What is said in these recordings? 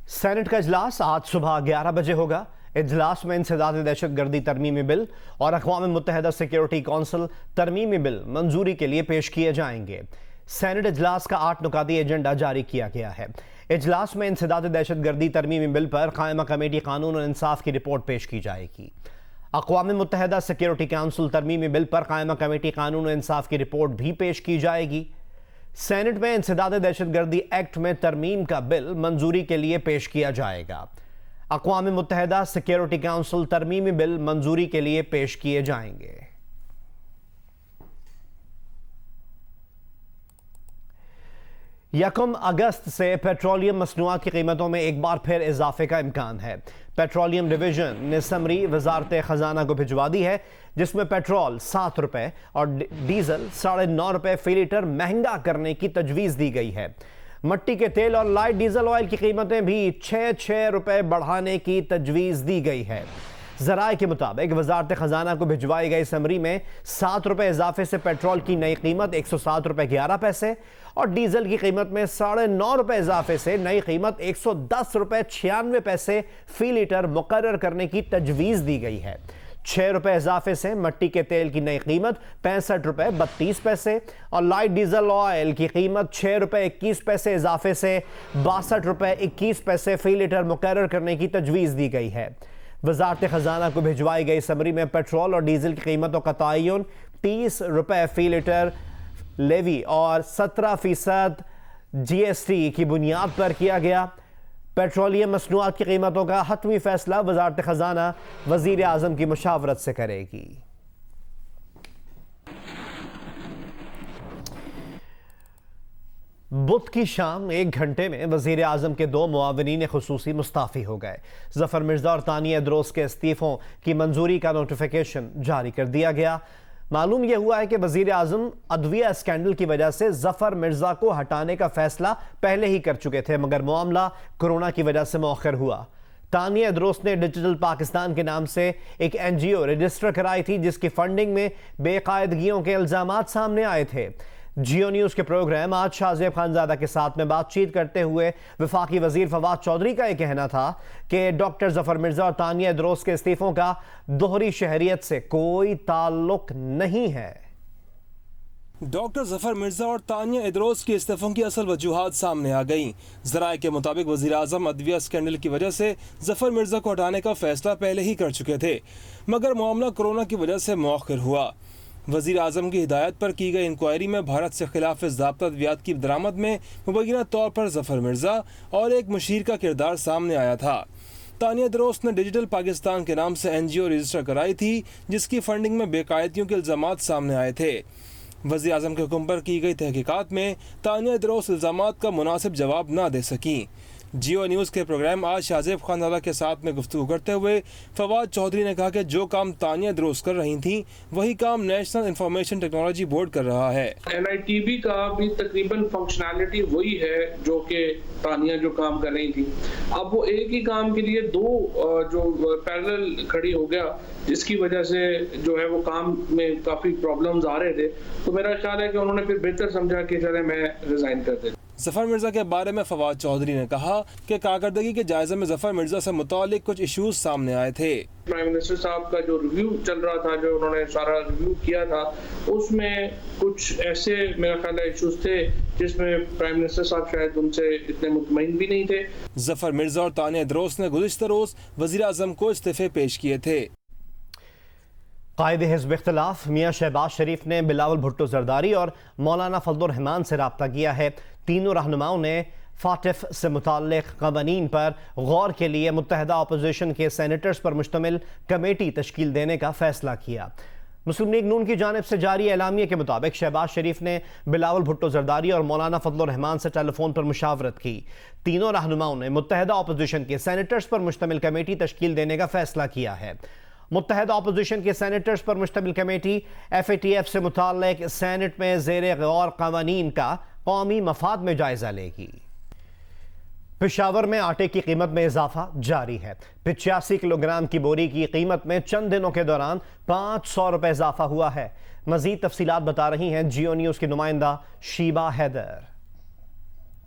Senate का इजलास आज सुबह 11 बजे होगा। इजलास में इंसदाद दहशतगर्दी तरमीमी बिल और अक़वाम मुत्तहिदा सिक्योरिटी कौंसिल तरमीमी बिल मंजूरी के लिए पेश किए जाएंगे। सेनेट इजलास का 8 नुकाती एजेंडा जारी किया गया है। इजलास में इंसदाद दहशतगर्दी तरमीमी बिल पर कायमा कमेटी कानून और इंसाफ की रिपोर्ट पेश की जाएगी। अक़वाम मुत्तहिदा सिक्योरिटी कौंसिल तरमीमी बिल पर कायमा कमेटी कानून और इंसाफ की रिपोर्ट भी पेश की जाएगी। सेनेट में इंसदाद दहशतगर्दी एक्ट में तरमीम का बिल मंजूरी के लिए पेश किया जाएगा। अक़वाम मुत्तहिदा सिक्योरिटी काउंसिल तरमीमी बिल मंजूरी के लिए पेश किए जाएंगे। यकम अगस्त से पेट्रोलियम मसनूआत की कीमतों में एक बार फिर इजाफे का इम्कान है। पेट्रोलियम डिवीजन ने समरी वजारत खजाना को भिजवा दी है, जिसमें पेट्रोल 7 रुपए और डीजल 9.5 रुपए फी लीटर महंगा करने की तजवीज़ दी गई है। मट्टी के तेल और लाइट डीजल ऑयल की कीमतें भी 6 रुपए बढ़ाने की तजवीज़ दी गई है। ज़राए के मुताबिक वजारत खजाना को भिजवाई गई समरी में 7 रुपए इजाफे से पेट्रोल की नई कीमत 107 रुपए 11 पैसे और डीजल की कीमत में 9.5 रुपए इजाफे से नई कीमत 110 रुपए 96 पैसे फी लीटर मुकर्रर करने की तजवीज़ दी गई है। 6 रुपए इजाफे से मट्टी के तेल की नई कीमत 65 रुपए 32 पैसे और लाइट डीजल ऑयल की कीमत 6 रुपए 21 पैसे इजाफे से 62 रुपए 21 पैसे फी लीटर मुकर्रर करने की तजवीज़ दी गई है। वजारत खजाना को भिजवाई गई समरी में पेट्रोल और डीजल की कीमतों का तयन 30 रुपए फी लीटर लेवी और 17% GST की बुनियाद पर किया गया। पेट्रोलियम मसनूआत की कीमतों का हतमी फैसला वजारत खजाना वजीर आजम की मुशावरत से करेगी। बुध की शाम 1 घंटे में वजीर आजम के 2 मुआविनीन खुसूसी मुस्ताफ़ी हो गए। जफर मिर्जा और तानिया इदरोस के इस्तीफ़ों की मंजूरी का नोटिफिकेशन जारी कर दिया गया। मालूम यह हुआ है कि वजीर आजम अदविया स्कैंडल की वजह से जफर मिर्जा को हटाने का फैसला पहले ही कर चुके थे, मगर मामला कोरोना की वजह से मौखर हुआ। तानिया इदरोस ने डिजिटल पाकिस्तान के नाम से एक NGO रजिस्टर कराई थी, जिसकी फंडिंग में बेकायदगियों के इल्जामात सामने आए थे। जियो न्यूज़ के प्रोग्राम आज शाहजेब खानजादा के साथ में बातचीत करते हुए वफाकी वजीर फवाद चौधरी का यह कहना था कि डॉक्टर जफर मिर्जा और तानिया इदरोस के इस्तीफों का दोहरी शहरियत से कोई ताल्लुक नहीं है। डॉक्टर जफर मिर्जा और तानिया इदरोस के इस्तीफों की असल वजूहात सामने आ गईं। ज़राए के मुताबिक वज़ीर आज़म अदविया स्कैंडल की वजह से जफर मिर्जा को हटाने का फैसला पहले ही कर चुके थे, मगर मामला कोरोना की वजह से मौखर हुआ। वज़ीर आज़म की हिदायत पर की गई इंक्वायरी में भारत से खिलाफ ज़ाब्ता अद्वियात की दरामद में मुबैना तौर पर जफर मिर्जा और एक मुशीर का किरदार सामने आया था। तानिया इदरोस ने डिजिटल पाकिस्तान के नाम से NGO रजिस्टर कराई थी, जिसकी फंडिंग में बेकायदगियों के इल्जामात सामने आए थे। वज़ीर आज़म के हुक्म पर की गई तहकीकात में तानिया इदरोस इल्जामात का मुनासिब जवाब न दे सकी। जियो न्यूज़ के प्रोग्राम आज शाहजेब खानजादा के साथ में गुफ्तगू करते हुए फवाद चौधरी ने कहा कि जो काम तानिया इदरोस कर रही थी वही काम नेशनल इंफॉर्मेशन टेक्नोलॉजी बोर्ड कर रहा है। NITB का भी तकरीबन फंक्शनैलिटी वही है जो कि तानिया जो काम कर रही थी। अब वो एक ही काम के लिए 2 जो पैरेलल खड़ी हो गया, जिसकी वजह से जो है वो काम में काफ़ी प्रॉब्लम्स आ रहे थे। तो मेरा ख्याल है कि उन्होंने फिर बेहतर समझा कि चले मैं रिज़ाइन कर देता। जफर मिर्जा के बारे में फवाद चौधरी ने कहा कि कारकर्दगी के जायजे में जफर मिर्जा से मुतालिक कुछ इश्यूज सामने आए थे। प्राइम मिनिस्टर साहब का जो रिव्यू चल रहा था, जो उन्होंने सारा रिव्यू किया था, उसमें कुछ ऐसे मेरा ख्याल है इश्यूज थे जिसमें प्राइम मिनिस्टर साहब शायद उनसे इतने मुतमईन भी नहीं थे। जफर मिर्जा और तानिया इदरोस ने गुज़िश्ता रोज वज़ीर आज़म को इस्तीफे पेश किए थे। कायदे हिज़्ब इख्तिलाफ मियाँ शहबाज शरीफ ने बिलावल भुट्टो जरदारी और मौलाना फजलुर रहमान से रब्ता किया है। तीनों रहनुमाओं ने फाटिफ से मुताल्लिक़ क़वानीन पर गौर के लिए मुत्तहिदा अपोजिशन के सेनेटर्स पर मुश्तमिल कमेटी तश्कील देने का फैसला किया। मुस्लिम लीग नून की जानिब से जारी एलामिया के मुताबिक शहबाज शरीफ ने बिलावल भुट्टो जरदारी और मौलाना फजलुर रहमान से टेलीफोन पर मुशावरत की। तीनों रहनुमाओं ने मुत्तहिदा अपोजिशन के सेनेटर्स पर मुश्तमिल कमेटी तश्कील देने का फैसला किया है। मुत्तहिदा अपोजिशन के सेनेटर्स पर मुश्तमिल कमेटी FATF से मुताल्लिक़ सेनेट में ज़ेरे गौर क़वानीन का कौमी मफाद में जायजा लेगी। पेशावर में आटे की कीमत में इजाफा जारी है। 85 किलोग्राम की बोरी की कीमत में चंद दिनों के दौरान 500 रुपए इजाफा हुआ है। मजीद तफसीलात बता रही हैं जियो न्यूज़ की नुमाइंदा शीबा हैदर।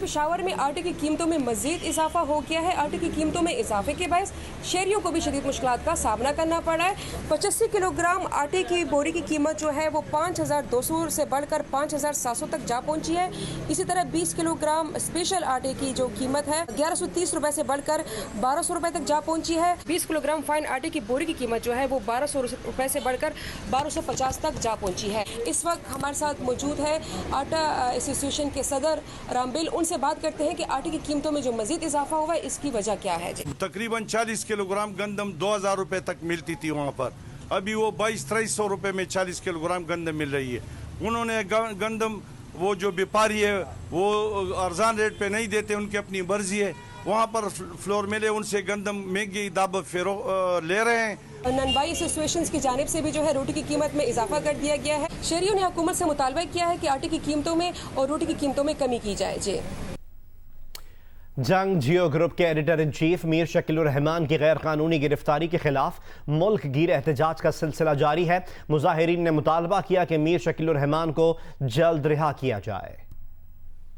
पेशावर में आटे की कीमतों में मजीद इजाफा हो गया है। आटे की कीमतों में इजाफे के बायस शहरियों को भी शदीद मुश्किलात का सामना करना पड़ा है। 85 किलोग्राम आटे की बोरी की कीमत जो है वो 5,200 से बढ़कर 5,700 तक जा पहुंची है। इसी तरह 20 किलोग्राम स्पेशल आटे की जो कीमत है 1130 रुपए से बढ़कर 1200 रुपए तक जा पहुंची है। 20 किलोग्राम फाइन आटे की बोरी की कीमत जो है वो 1200 रुपए से बढ़कर 1250 तक जा पहुंची है। इस वक्त हमारे साथ मौजूद है आटा एसोसिएशन के सदर रामबिल। उनसे बात करते हैं कि आटे की कीमतों में जो मजीद इजाफा हुआ है इसकी वजह क्या है जी? तकरीबन 40 किलोग्राम गंदम 2000 रुपए तक मिलती थी वहाँ पर, अभी वो 2200-2300 रुपए में 40 किलोग्राम गंदम मिल रही है। उन्होंने गंदम वो जो व्यापारी है वो अर्जान रेट पे नहीं देते, उनकी अपनी मर्जी है। वहाँ पर फ्लोर मिले उनसे गंदम महंगी दाब फेरो ले रहे हैं। ननवाई एसोसिएशन की जानिब से भी जो है रोटी की कीमत में इजाफा कर दिया गया है। शहरियों ने हुकूमत से मुतालबा किया है कि आटे की कीमतों में और रोटी की कीमतों में कमी की जाए जी। जंग जियो ग्रुप के editor in chief Mir Shakilur Rahman की गैर कानूनी गिरफ्तारी के खिलाफ मुल्क गिर एहतजाज का सिलसिला जारी है। मुजाहिरीन ने मुतालबा किया कि मीर शकीलुर रहमान को जल्द रिहा किया जाए।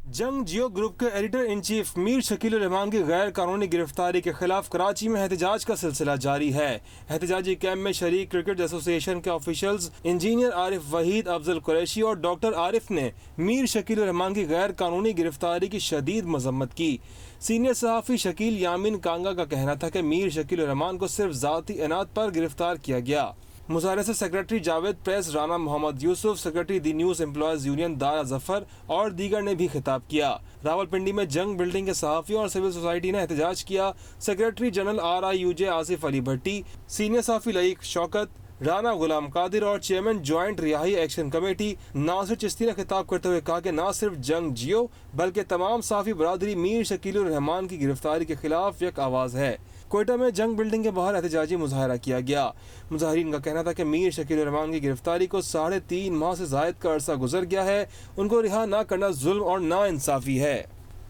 जंग जियो ग्रुप के editor in chief Mir Shakilur Rahman की गैर कानूनी गिरफ्तारी के खिलाफ कराची में एहतजाज का सिलसिला जारी है। एहतजाजी कैंप में शरीक क्रिकेट एसोसिएशन के ऑफिशियल्स इंजीनियर आरिफ वहीद, अफजल कुरैशी और डॉक्टर आरिफ ने मीर शकीलुर रहमान की गैर कानूनी गिरफ्तारी की शदीद मजम्मत की। सीनियर सहाफ़ी शकील यामिन कांगा का कहना था कि मीर शकीलुर रहमान को सिर्फ ज़ाती इनात पर गिरफ्तार किया गया। मुजाहरे से secretary Javed press Rana Mohammad Yusuf, secretary the news employees union Dara Zafar और दीगर ने भी खिताब किया। रावलपिंडी में जंग बिल्डिंग के सहाफ़ियों और सिविल सोसाइटी ने एहतजाज किया। Secretary general RIUJ Asif Ali Bhatti, senior सहाफ़ी लईक शौकत, राना गुलाम कादिर और चेयरमैन ज्वाइंट रिहाई एक्शन कमेटी नासिर चिश्ती ने खिताब करते हुए कहा कि न सिर्फ जंग जियो बल्कि तमाम सहाफ़ी बरादरी मीर शकीलुर रहमान की गिरफ्तारी के खिलाफ एक आवाज़ है। कोयटा में जंग बिल्डिंग के बाहर एहतजाजी मुजाहरा किया गया। मुजाहिरीन का कहना था कि मीर शकीलुर रहमान की गिरफ्तारी को 3.5 माह से ज़ायद का अरसा गुजर गया है। उनको रिहा न करना जुल्म और नाइंसाफ़ी है।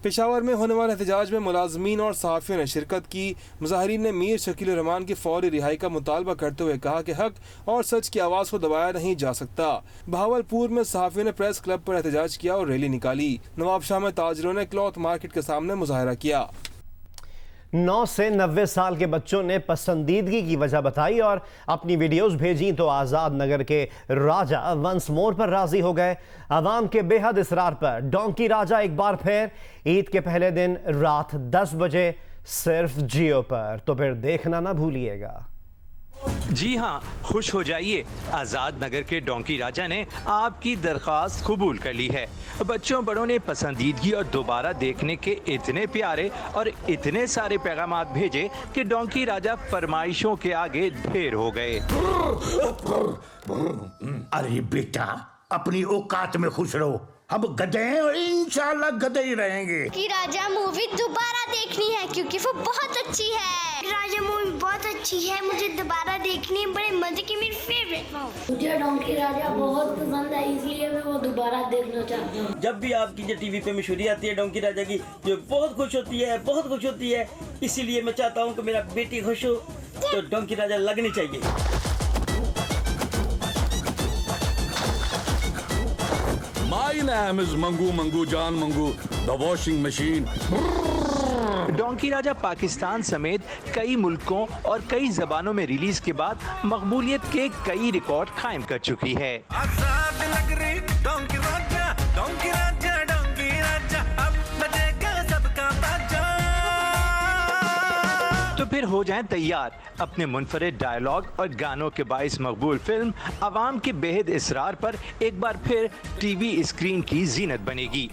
पेशावर में होने वाले एहतजाज में मुलाजमीन और सहाफ़ियों ने शिरकत की। मुजाहिरीन ने मीर शकीलुर रहमान की फौरी रिहाई का मुतालबा करते हुए कहा कि हक और सच की आवाज़ को दबाया नहीं जा सकता। बहावलपुर में सहाफ़ियों ने प्रेस क्लब पर एहतजाज किया और रैली निकाली। नवाबशाह में ताजरों ने क्लॉथ मार्केट के सामने मुजाहरा किया। 9 से 90 साल के बच्चों ने पसंदीदगी की वजह बताई और अपनी वीडियोस भेजी तो आज़ाद नगर के राजा वंस मोर पर राजी हो गए। आवाम के बेहद इसरार पर डोंकी राजा एक बार फिर ईद के पहले दिन रात 10 बजे सिर्फ जियो पर, तो फिर देखना ना भूलिएगा। जी हाँ, खुश हो जाइए, आज़ाद नगर के डोंकी राजा ने आपकी दरख्वास्त कबूल कर ली है। बच्चों बड़ों ने पसंदीदगी और दोबारा देखने के इतने प्यारे और इतने सारे पैगामात भेजे कि डोंकी राजा फरमाइशों के आगे ढेर हो गए। अरे बेटा, अपनी औकात में खुश रहो, हम गधे हैं और इंशाल्लाह गधे ही रहेंगे। कि राजा मूवी दोबारा देखनी है क्योंकि वो बहुत अच्छी है। राजा मूवी बहुत अच्छी है, मुझे दोबारा देखनी है, बड़े मजे की, मेरी फेवरेट। मुझे डोंकी राजा बहुत पसंद है, इसलिए मैं वो दोबारा देखना चाहती हूँ। जब भी आपकी जो टीवी पे मशहूरी आती है डोंकी राजा की, जो बहुत खुश होती है, बहुत खुश होती है। इसीलिए मैं चाहता हूँ कि मेरा बेटी खुश हो, तो डोंकी राजा लगनी चाहिए। My name is Mangu Jaan Mangu, the washing machine. Donkey Raja Pakistan समेत कई मुल्कों और कई जबानों में रिलीज के बाद मकबूलियत के कई रिकॉर्ड कायम कर चुकी है। आजाद नगरी डोंकी राजा, डोंकी राजा, डोंकी राजा, अब बजेगा सबका बाजा। तो फिर हो जाएं तैयार, अपने मुनफरिद डायलॉग और गानों के बाइस मकबूल फिल्म आवाम के बेहद इसरार पर एक बार फिर टीवी स्क्रीन की जीनत बनेगी।